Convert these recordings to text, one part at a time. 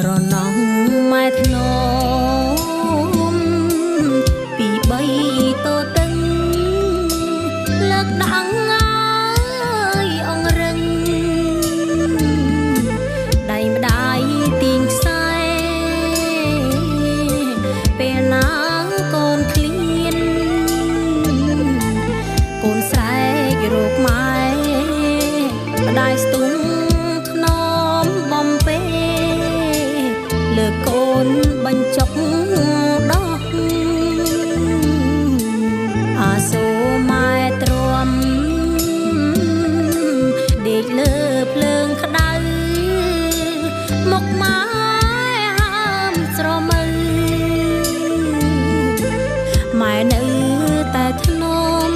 ស្រណោះម៉ែធ្នមពីបីតូតឹងលើកដាំងអើយអងរឹងដៃម្ដាយទាញខ្សែពេលណាកូនឃ្លានកូនស្រែករោគម៉ែម្ដាយស្ទុំធ្នមបំពេលើកូនបញ្ចុកដោះអាសូរម៉ែទ្រាំដេកលើភ្លើងក្តៅមកម៉ែហាមស្រមើម៉ែនៅតែធ្នម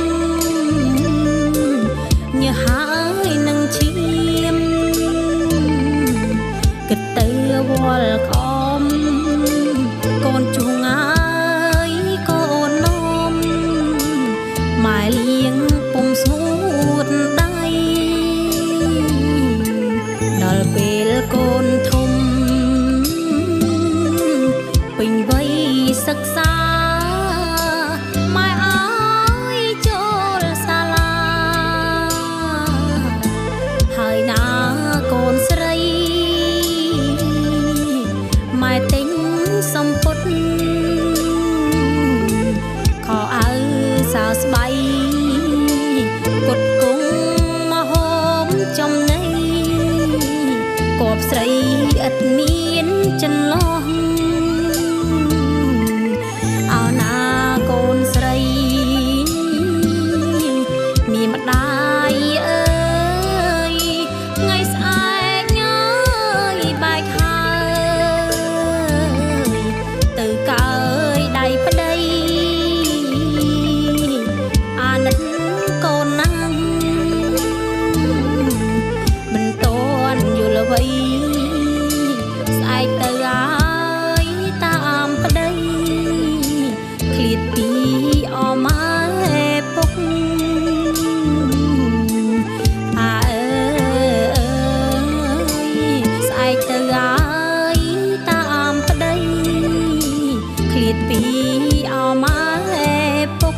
ញើសហើយនឹងឈាមគិតទៅវល់ខំកូនជួងអើយកូននំម៉ែលៀងពុំស្ងួតដៃដល់ពេលកូនធំពេញវ័យសិក្សាម៉ែអើយចូលសាលាហើយណាកូនស្រីម៉ែទិញសំពត់ខោអាវសៅស្បៃកុដគង់មហូបចំណីគបស្រីឥតមានចន្លោះអោណាកូនស្រីមានម្ដាយអើយថ្ងៃស្អែកញ៉ើយបែកហើយទៅកើយដៃប្ដីអាណិតកូនណាស់មិនតន់យល់អ្វីស្អែកទៅហើយតាមប្ដីឃ្លាតពីអម៉ែពុកអាអើយស្អែកទៅហើយតាមប្ដីឃ្លាតពីអម៉ែពុក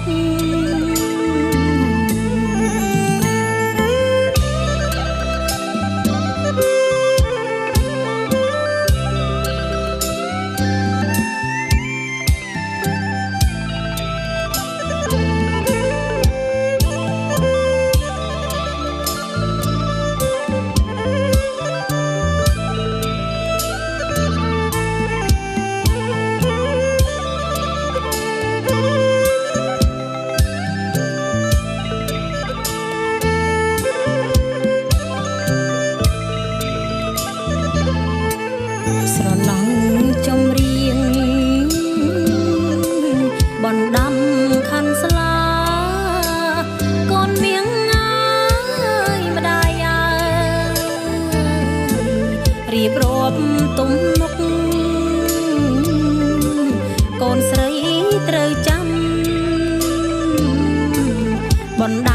ស្រណោះចំរៀងបណ្ដាំខាន់ស្លាកូនមៀងអើយម្ដាយអើយរៀបរាប់ទំនុកកូនស្រីត្រូវចាំបណ្ដា